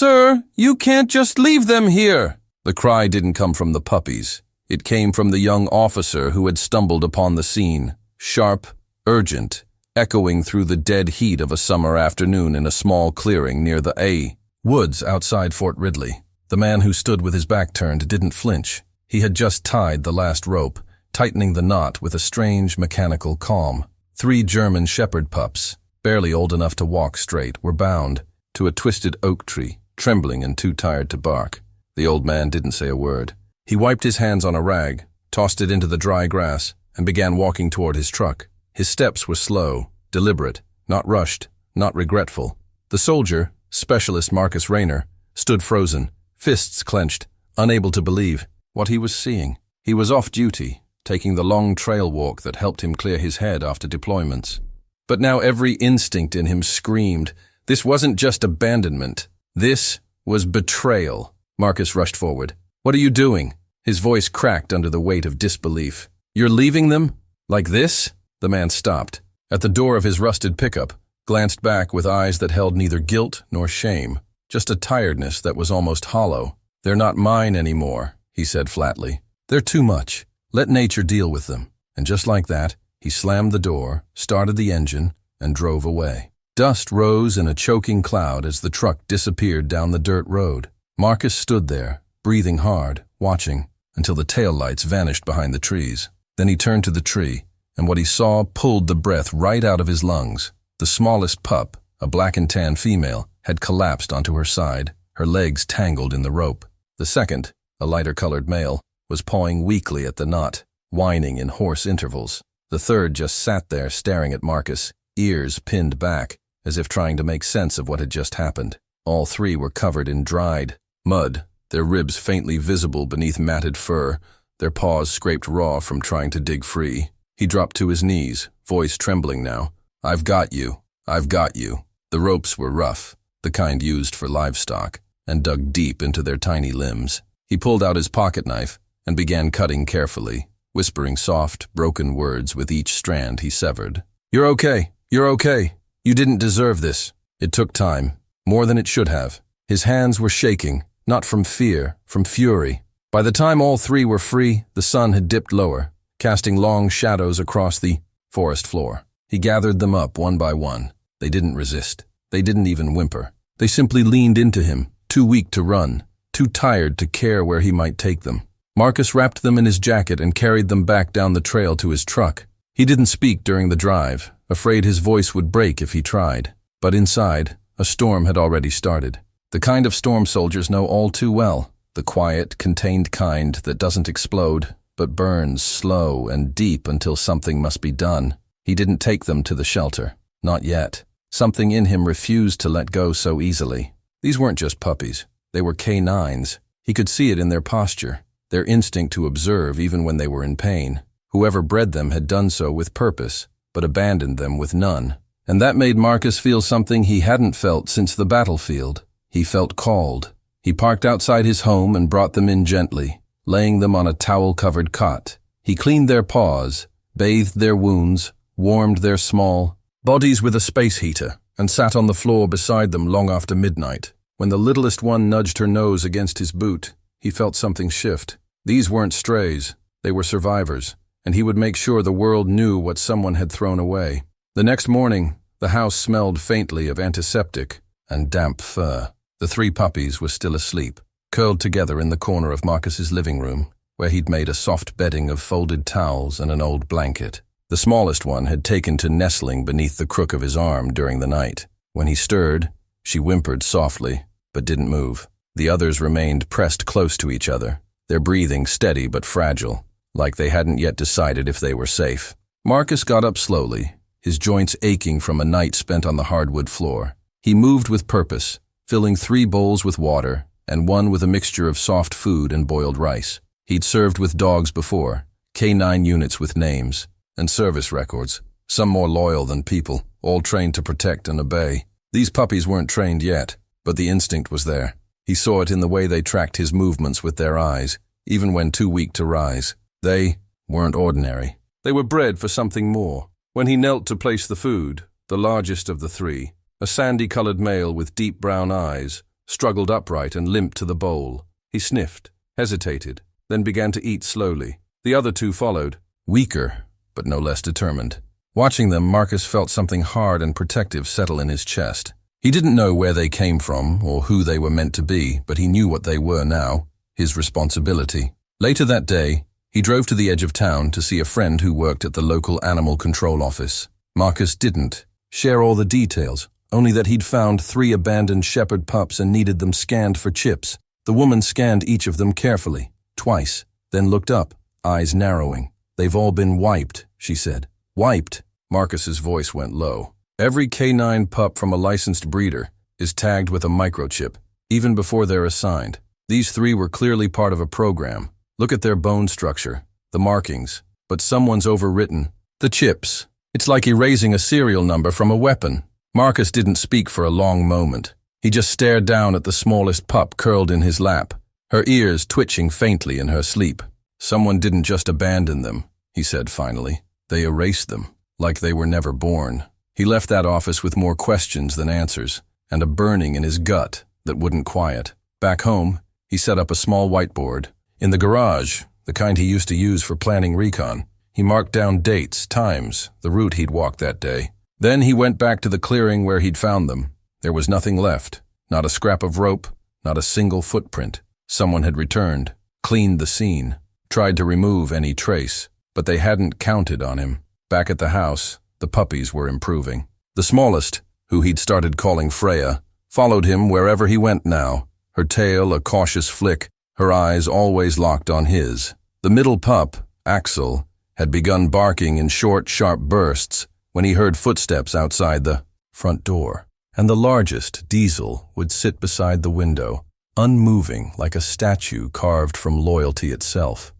Sir, you can't just leave them here. The cry didn't come from the puppies. It came from the young officer who had stumbled upon the scene, sharp, urgent, echoing through the dead heat of a summer afternoon in a small clearing near the woods outside Fort Ridley. The man who stood with his back turned didn't flinch. He had just tied the last rope, tightening the knot with a strange mechanical calm. 3 German shepherd pups, barely old enough to walk straight, were bound to a twisted oak tree, trembling and too tired to bark. The old man didn't say a word. He wiped his hands on a rag, tossed it into the dry grass, and began walking toward his truck. His steps were slow, deliberate, not rushed, not regretful. The soldier, Specialist Marcus Rayner, stood frozen, fists clenched, unable to believe what he was seeing. He was off duty, taking the long trail walk that helped him clear his head after deployments. But now every instinct in him screamed, this wasn't just abandonment. This was betrayal. Marcus rushed forward. What are you doing? His voice cracked under the weight of disbelief. You're leaving them? Like this? The man stopped. At the door of his rusted pickup, glanced back with eyes that held neither guilt nor shame, just a tiredness that was almost hollow. They're not mine anymore, he said flatly. They're too much. Let nature deal with them. And just like that, he slammed the door, started the engine, and drove away. Dust rose in a choking cloud as the truck disappeared down the dirt road. Marcus stood there, breathing hard, watching, until the taillights vanished behind the trees. Then he turned to the tree, and what he saw pulled the breath right out of his lungs. The smallest pup, a black and tan female, had collapsed onto her side, her legs tangled in the rope. The second, a lighter-colored male, was pawing weakly at the knot, whining in hoarse intervals. The third just sat there staring at Marcus, ears pinned back, as if trying to make sense of what had just happened. All 3 were covered in dried mud, their ribs faintly visible beneath matted fur, their paws scraped raw from trying to dig free. He dropped to his knees, voice trembling now. I've got you. I've got you. The ropes were rough, the kind used for livestock, and dug deep into their tiny limbs. He pulled out his pocket knife and began cutting carefully, whispering soft, broken words with each strand he severed. You're okay. You're okay. You didn't deserve this. It took time, more than it should have. His hands were shaking, not from fear, from fury. By the time all 3 were free, the sun had dipped lower, casting long shadows across the forest floor. He gathered them up one by one. They didn't resist. They didn't even whimper. They simply leaned into him, too weak to run, too tired to care where he might take them. Marcus wrapped them in his jacket and carried them back down the trail to his truck. He didn't speak during the drive, afraid his voice would break if he tried. But inside, a storm had already started. The kind of storm soldiers know all too well. The quiet, contained kind that doesn't explode, but burns slow and deep until something must be done. He didn't take them to the shelter. Not yet. Something in him refused to let go so easily. These weren't just puppies. They were canines. He could see it in their posture, their instinct to observe even when they were in pain. Whoever bred them had done so with purpose, but abandoned them with none. And that made Marcus feel something he hadn't felt since the battlefield. He felt called. He parked outside his home and brought them in gently, laying them on a towel-covered cot. He cleaned their paws, bathed their wounds, warmed their small bodies with a space heater, and sat on the floor beside them long after midnight. When the littlest one nudged her nose against his boot, he felt something shift. These weren't strays. They were survivors, and he would make sure the world knew what someone had thrown away. The next morning, the house smelled faintly of antiseptic and damp fur. The 3 puppies were still asleep, curled together in the corner of Marcus's living room, where he'd made a soft bedding of folded towels and an old blanket. The smallest one had taken to nestling beneath the crook of his arm during the night. When he stirred, she whimpered softly, but didn't move. The others remained pressed close to each other, their breathing steady but fragile, like they hadn't yet decided if they were safe. Marcus got up slowly, his joints aching from a night spent on the hardwood floor. He moved with purpose, filling 3 bowls with water and 1 with a mixture of soft food and boiled rice. He'd served with dogs before, K9 units with names, and service records, some more loyal than people, all trained to protect and obey. These puppies weren't trained yet, but the instinct was there. He saw it in the way they tracked his movements with their eyes, even when too weak to rise. They weren't ordinary. They were bred for something more. When he knelt to place the food, the largest of the 3, a sandy-colored male with deep brown eyes, struggled upright and limped to the bowl. He sniffed, hesitated, then began to eat slowly. The other two followed, weaker, but no less determined. Watching them, Marcus felt something hard and protective settle in his chest. He didn't know where they came from or who they were meant to be, but he knew what they were now, his responsibility. Later that day, he drove to the edge of town to see a friend who worked at the local animal control office. Marcus didn't share all the details, only that he'd found 3 abandoned shepherd pups and needed them scanned for chips. The woman scanned each of them carefully, twice, then looked up, eyes narrowing. "They've all been wiped," she said. "Wiped." Marcus's voice went low. "Every canine pup from a licensed breeder is tagged with a microchip, even before they're assigned. These 3 were clearly part of a program. Look at their bone structure, the markings, but someone's overwritten the chips. It's like erasing a serial number from a weapon." Marcus didn't speak for a long moment. He just stared down at the smallest pup curled in his lap, her ears twitching faintly in her sleep. "Someone didn't just abandon them," he said finally. "They erased them, like they were never born." He left that office with more questions than answers, and a burning in his gut that wouldn't quiet. Back home, he set up a small whiteboard. In the garage, the kind he used to use for planning recon, he marked down dates, times, the route he'd walked that day. Then he went back to the clearing where he'd found them. There was nothing left, not a scrap of rope, not a single footprint. Someone had returned, cleaned the scene, tried to remove any trace, but they hadn't counted on him. Back at the house, the puppies were improving. The smallest, who he'd started calling Freya, followed him wherever he went now, her tail a cautious flick, her eyes always locked on his. The middle pup, Axel, had begun barking in short, sharp bursts when he heard footsteps outside the front door. And the largest, Diesel, would sit beside the window, unmoving like a statue carved from loyalty itself.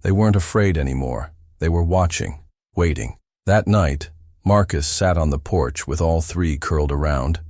They weren't afraid anymore. They were watching, waiting. That night, Marcus sat on the porch with all 3 curled around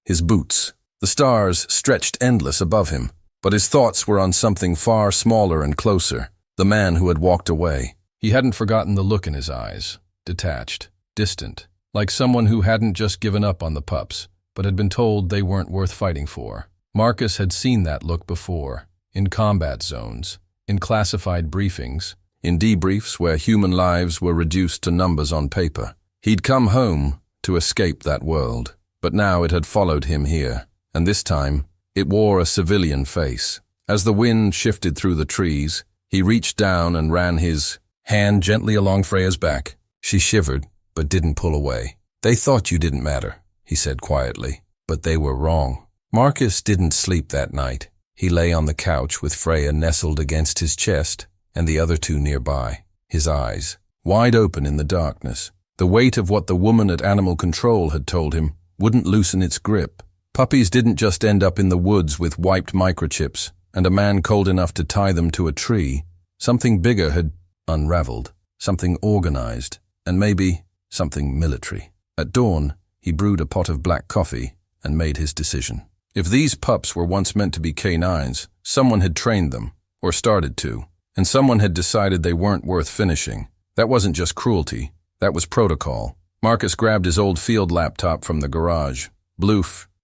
his boots. The stars stretched endless above him, but his thoughts were on something far smaller and closer, the man who had walked away. He hadn't forgotten the look in his eyes, detached, distant, like someone who hadn't just given up on the pups, but had been told they weren't worth fighting for. Marcus had seen that look before, in combat zones, in classified briefings, in debriefs where human lives were reduced to numbers on paper. He'd come home to escape that world, but now it had followed him here, and this time it wore a civilian face. As the wind shifted through the trees, he reached down and ran his hand gently along Freya's back. She shivered, but didn't pull away. "They thought you didn't matter," he said quietly, "but they were wrong." Marcus didn't sleep that night. He lay on the couch with Freya nestled against his chest and the other 2 nearby, his eyes wide open in the darkness. The weight of what the woman at Animal Control had told him wouldn't loosen its grip. Puppies didn't just end up in the woods with wiped microchips and a man cold enough to tie them to a tree. Something bigger had unraveled, something organized, and maybe something military. At dawn, he brewed a pot of black coffee and made his decision. If these pups were once meant to be canines, someone had trained them, or started to, and someone had decided they weren't worth finishing. That wasn't just cruelty, that was protocol. Marcus grabbed his old field laptop from the garage, blew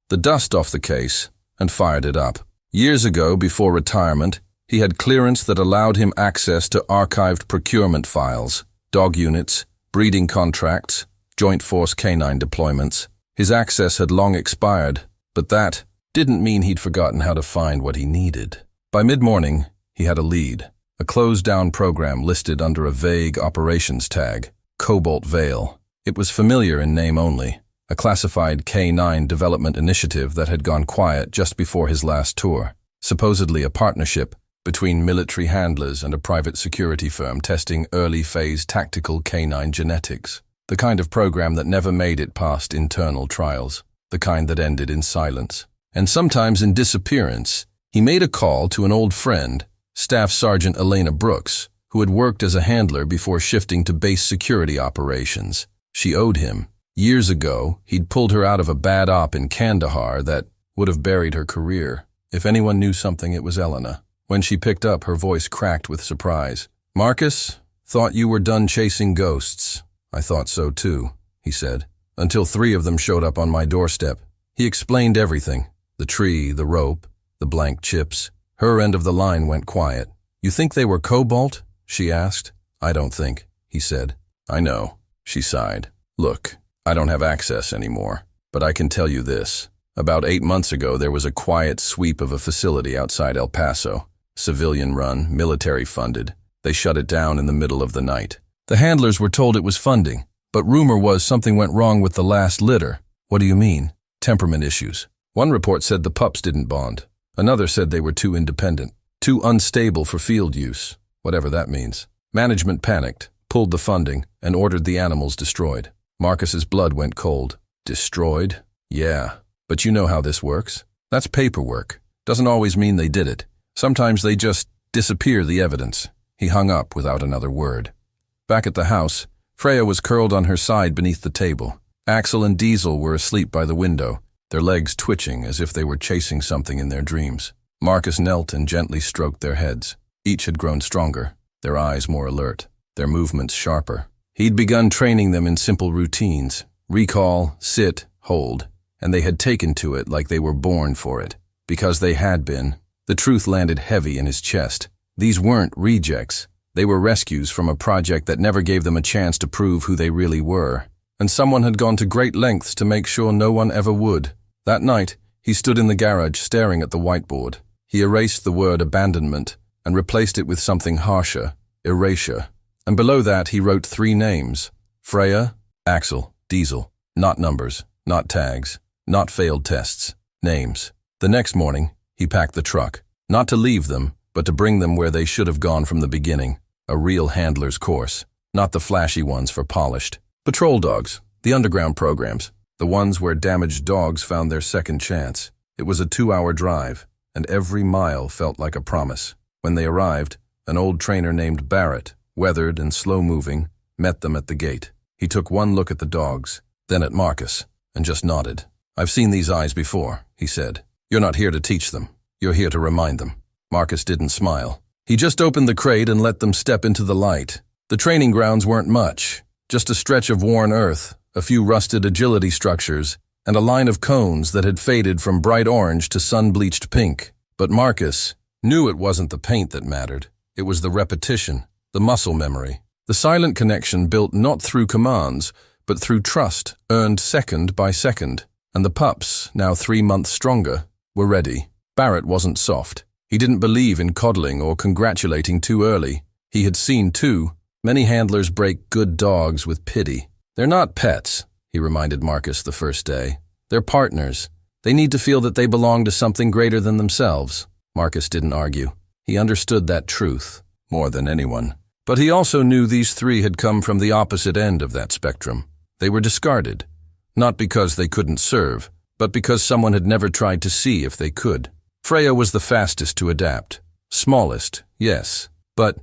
the dust off the case, and fired it up. Years ago, before retirement, he had clearance that allowed him access to archived procurement files, dog units, breeding contracts, joint force canine deployments. His access had long expired, but that didn't mean he'd forgotten how to find what he needed. By mid-morning, he had a lead, a closed-down program listed under a vague operations tag, Cobalt Vale. It was familiar in name only, a classified K9 development initiative that had gone quiet just before his last tour, supposedly a partnership between military handlers and a private security firm testing early-phase tactical canine genetics, the kind of program that never made it past internal trials, the kind that ended in silence. And sometimes in disappearance, he made a call to an old friend, Staff Sergeant Elena Brooks, who had worked as a handler before shifting to base security operations. She owed him. Years ago, he'd pulled her out of a bad op in Kandahar that would have buried her career. If anyone knew something, it was Elena. When she picked up, her voice cracked with surprise. "Marcus, thought you were done chasing ghosts." "I thought so too," he said, "until 3 of them showed up on my doorstep." He explained everything. The tree, the rope, the blank chips. Her end of the line went quiet. "You think they were cobalt?" she asked. "I don't think," he said. "I know," she sighed. "Look, I don't have access anymore, but I can tell you this. About 8 months ago, there was a quiet sweep of a facility outside El Paso. Civilian-run, military-funded. They shut it down in the middle of the night. The handlers were told it was funding, but rumor was something went wrong with the last litter." "What do you mean?" "Temperament issues. One report said the pups didn't bond. Another said they were too independent, too unstable for field use, whatever that means. Management panicked, pulled the funding, and ordered the animals destroyed." Marcus's blood went cold. "Destroyed? Yeah. But you know how this works. That's paperwork. Doesn't always mean they did it. Sometimes they just disappear the evidence." He hung up without another word. Back at the house, Freya was curled on her side beneath the table. Axel and Diesel were asleep by the window, their legs twitching as if they were chasing something in their dreams. Marcus knelt and gently stroked their heads. Each had grown stronger, their eyes more alert, their movements sharper. He'd begun training them in simple routines: recall, sit, hold, and they had taken to it like they were born for it. Because they had been. The truth landed heavy in his chest. These weren't rejects. They were rescues from a project that never gave them a chance to prove who they really were. And someone had gone to great lengths to make sure no one ever would. That night, he stood in the garage staring at the whiteboard. He erased the word abandonment and replaced it with something harsher: erasure. And below that, he wrote 3 names: Freya, Axel, Diesel. Not numbers, not tags, not failed tests. Names. The next morning, he packed the truck. Not to leave them, but to bring them where they should have gone from the beginning. A real handler's course. Not the flashy ones for polished. Patrol dogs. The underground programs. The ones where damaged dogs found their second chance. It was a 2-hour drive, and every mile felt like a promise. When they arrived, an old trainer named Barrett, weathered and slow-moving, met them at the gate. He took one look at the dogs, then at Marcus, and just nodded. "I've seen these eyes before," he said. "You're not here to teach them. You're here to remind them." Marcus didn't smile. He just opened the crate and let them step into the light. The training grounds weren't much, just a stretch of worn earth, a few rusted agility structures, and a line of cones that had faded from bright orange to sun-bleached pink. But Marcus knew it wasn't the paint that mattered. It was the repetition, the muscle memory, the silent connection built not through commands, but through trust, earned second by second. And the pups, now 3 months stronger, were ready. Barrett wasn't soft. He didn't believe in coddling or congratulating too early. He had seen, too, many handlers break good dogs with pity. "They're not pets," he reminded Marcus the first day. "They're partners. They need to feel that they belong to something greater than themselves." Marcus didn't argue. He understood that truth more than anyone. But he also knew these 3 had come from the opposite end of that spectrum. They were discarded, not because they couldn't serve, but because someone had never tried to see if they could. Freya was the fastest to adapt. Smallest, yes, but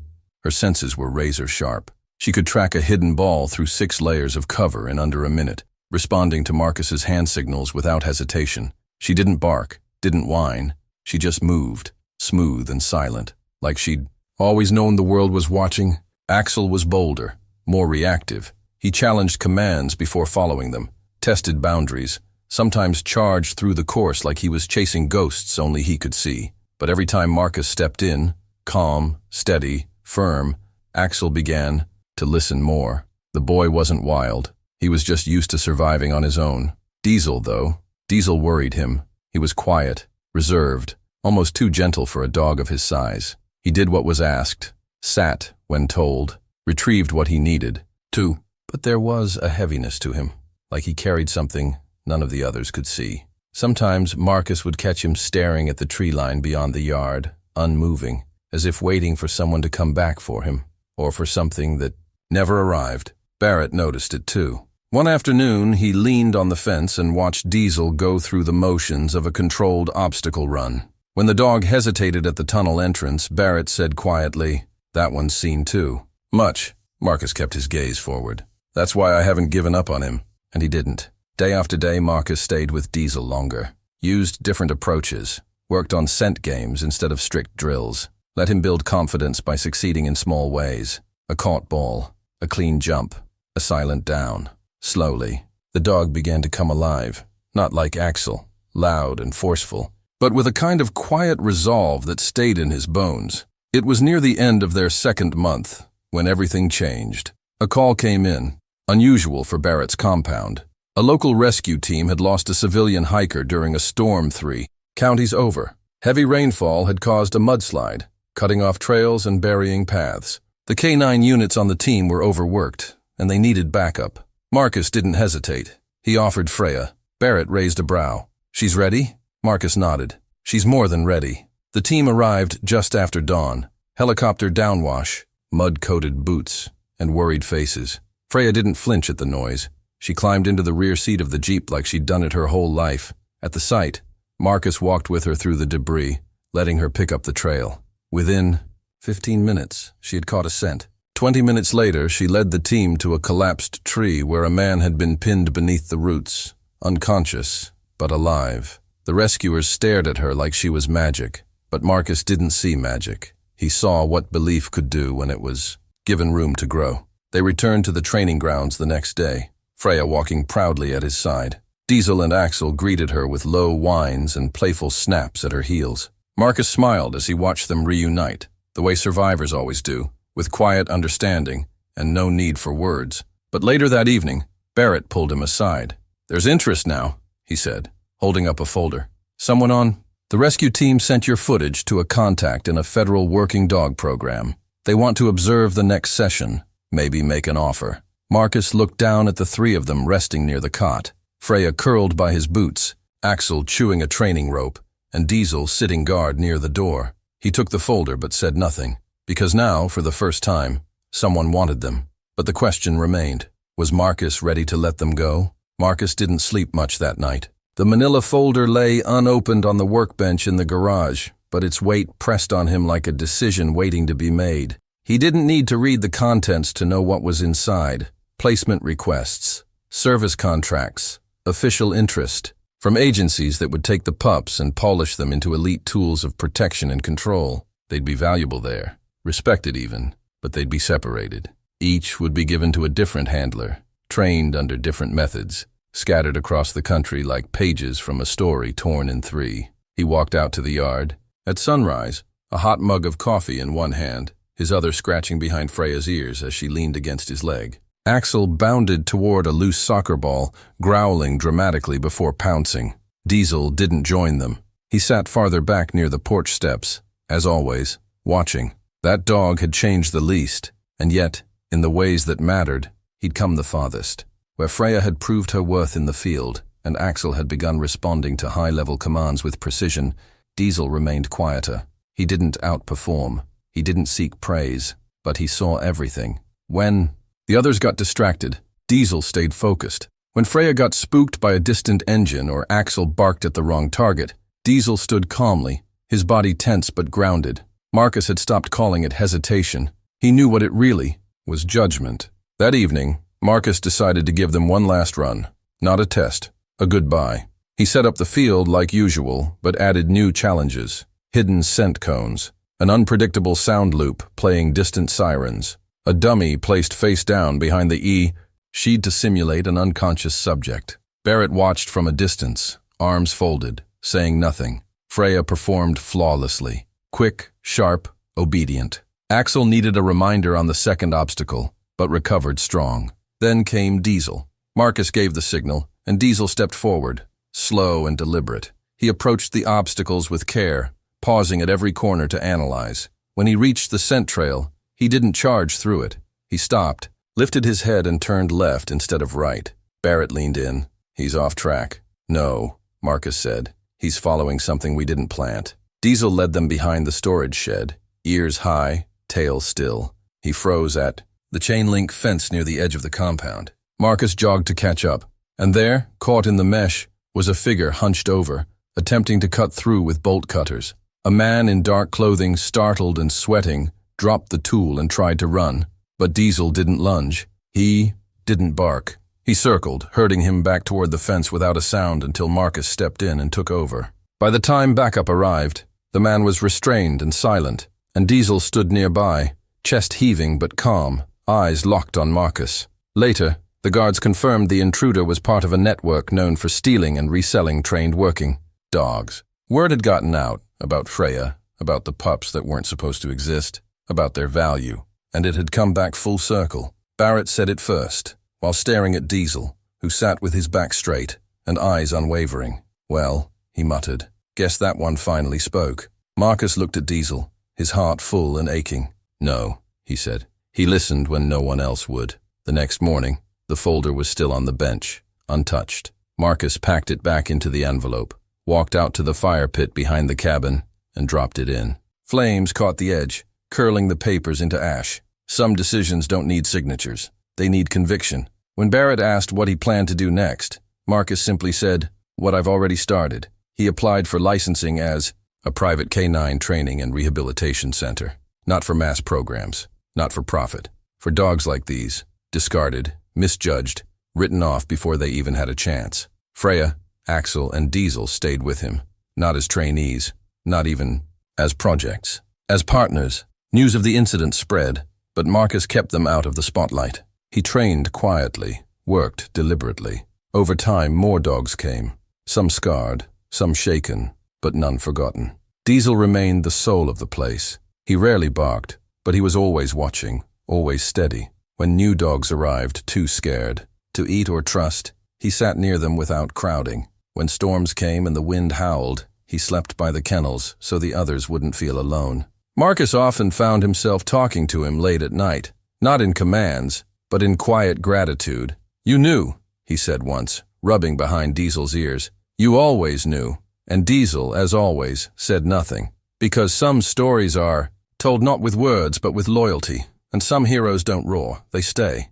her senses were razor sharp. She could track a hidden ball through 6 layers of cover in under a minute, responding to Marcus's hand signals without hesitation. She didn't bark, didn't whine. She just moved, smooth and silent, like she'd always known the world was watching. Axel was bolder, more reactive. He challenged commands before following them, tested boundaries, sometimes charged through the course like he was chasing ghosts only he could see. But every time Marcus stepped in, calm, steady, firm, Axel began to listen more. The boy wasn't wild. He was just used to surviving on his own. Diesel, though. Diesel worried him. He was quiet, reserved, almost too gentle for a dog of his size. He did what was asked, sat when told, retrieved what he needed to. But there was a heaviness to him, like he carried something none of the others could see. Sometimes Marcus would catch him staring at the tree line beyond the yard, unmoving, as if waiting for someone to come back for him, or for something that never arrived. Barrett noticed it too. One afternoon, he leaned on the fence and watched Diesel go through the motions of a controlled obstacle run. When the dog hesitated at the tunnel entrance, Barrett said quietly, "That one's seen too." "Much." Marcus kept his gaze forward. "That's why I haven't given up on him." And he didn't. Day after day, Marcus stayed with Diesel longer, used different approaches, worked on scent games instead of strict drills, let him build confidence by succeeding in small ways. A caught ball, a clean jump, a silent down. Slowly, the dog began to come alive, not like Axel, loud and forceful, but with a kind of quiet resolve that stayed in his bones. It was near the end of their second month when everything changed. A call came in, unusual for Barrett's compound. A local rescue team had lost a civilian hiker during a storm 3 counties over. Heavy rainfall had caused a mudslide, cutting off trails and burying paths. The K9 units on the team were overworked, and they needed backup. Marcus didn't hesitate. He offered Freya. Barrett raised a brow. "She's ready?" Marcus nodded. "She's more than ready." The team arrived just after dawn. Helicopter downwash, mud-coated boots, and worried faces. Freya didn't flinch at the noise. She climbed into the rear seat of the Jeep like she'd done it her whole life. At the sight, Marcus walked with her through the debris, letting her pick up the trail. Within 15 minutes, she had caught a scent. 20 minutes later, she led the team to a collapsed tree where a man had been pinned beneath the roots, unconscious, but alive. The rescuers stared at her like she was magic, but Marcus didn't see magic. He saw what belief could do when it was given room to grow. They returned to the training grounds the next day, Freya walking proudly at his side. Diesel and Axel greeted her with low whines and playful snaps at her heels. Marcus smiled as he watched them reunite, the way survivors always do, with quiet understanding and no need for words. But later that evening, Barrett pulled him aside. "There's interest now," he said, holding up a folder. "Someone on? The rescue team sent your footage to a contact in a federal working dog program. They want to observe the next session, maybe make an offer." Marcus looked down at the three of them resting near the cot. Freya curled by his boots, Axel chewing a training rope, and Diesel sitting guard near the door. He took the folder but said nothing, because now, for the first time, someone wanted them. But the question remained, was Marcus ready to let them go? Marcus didn't sleep much that night. The manila folder lay unopened on the workbench in the garage, but its weight pressed on him like a decision waiting to be made. He didn't need to read the contents to know what was inside. Placement requests, service contracts, official interest, from agencies that would take the pups and polish them into elite tools of protection and control. They'd be valuable there, respected even, but they'd be separated. Each would be given to a different handler, trained under different methods, scattered across the country like pages from a story torn in 3. He walked out to the yard. At sunrise, a hot mug of coffee in one hand, his other scratching behind Freya's ears as she leaned against his leg. Axel bounded toward a loose soccer ball, growling dramatically before pouncing. Diesel didn't join them. He sat farther back near the porch steps, as always, watching. That dog had changed the least, and yet, in the ways that mattered, he'd come the farthest. Where Freya had proved her worth in the field, and Axel had begun responding to high-level commands with precision, Diesel remained quieter. He didn't outperform. He didn't seek praise, but he saw everything. When the others got distracted, Diesel stayed focused. When Freya got spooked by a distant engine or Axel barked at the wrong target, Diesel stood calmly, his body tense but grounded. Marcus had stopped calling it hesitation. He knew what it really was: judgment. That evening, Marcus decided to give them one last run. Not a test, a goodbye. He set up the field like usual, but added new challenges. Hidden scent cones, an unpredictable sound loop playing distant sirens, a dummy placed face down behind the she'd to simulate an unconscious subject. Barrett watched from a distance, arms folded, saying nothing. Freya performed flawlessly. Quick, sharp, obedient. Axel needed a reminder on the second obstacle, but recovered strong. Then came Diesel. Marcus gave the signal, and Diesel stepped forward, slow and deliberate. He approached the obstacles with care, pausing at every corner to analyze. When he reached the scent trail, he didn't charge through it. He stopped, lifted his head and turned left instead of right. Barrett leaned in. "He's off track." "No," Marcus said. "He's following something we didn't plant." Diesel led them behind the storage shed, ears high, tail still. He froze at the chain-link fence near the edge of the compound. Marcus jogged to catch up, and there, caught in the mesh, was a figure hunched over, attempting to cut through with bolt cutters. A man in dark clothing, startled and sweating, dropped the tool and tried to run, but Diesel didn't lunge. He didn't bark. He circled, herding him back toward the fence without a sound until Marcus stepped in and took over. By the time backup arrived, the man was restrained and silent, and Diesel stood nearby, chest heaving but calm, eyes locked on Marcus. Later, the guards confirmed the intruder was part of a network known for stealing and reselling trained working. Dogs. Word had gotten out about Freya, about the pups that weren't supposed to exist, about their value, and it had come back full circle. Barrett said it first, while staring at Diesel, who sat with his back straight and eyes unwavering. "Well," he muttered, "guess that one finally spoke." Marcus looked at Diesel, his heart full and aching. "No," he said. He listened when no one else would. The next morning, the folder was still on the bench, untouched. Marcus packed it back into the envelope, walked out to the fire pit behind the cabin, and dropped it in. Flames caught the edge, curling the papers into ash. Some decisions don't need signatures. They need conviction. When Barrett asked what he planned to do next, Marcus simply said, "What I've already started." He applied for licensing as a private canine training and rehabilitation center. Not for mass programs, not for profit. For dogs like these, discarded, misjudged, written off before they even had a chance. Freya, Axel, and Diesel stayed with him, not as trainees, not even as projects. As partners, news of the incident spread, but Marcus kept them out of the spotlight. He trained quietly, worked deliberately. Over time, more dogs came, some scarred, some shaken, but none forgotten. Diesel remained the soul of the place. He rarely barked, but he was always watching, always steady. When new dogs arrived, too scared to eat or trust, he sat near them without crowding. When storms came and the wind howled, he slept by the kennels so the others wouldn't feel alone. Marcus often found himself talking to him late at night, not in commands, but in quiet gratitude. "You knew," he said once, rubbing behind Diesel's ears. "You always knew." And Diesel, as always, said nothing. Because some stories are told not with words but with loyalty, and some heroes don't roar, they stay.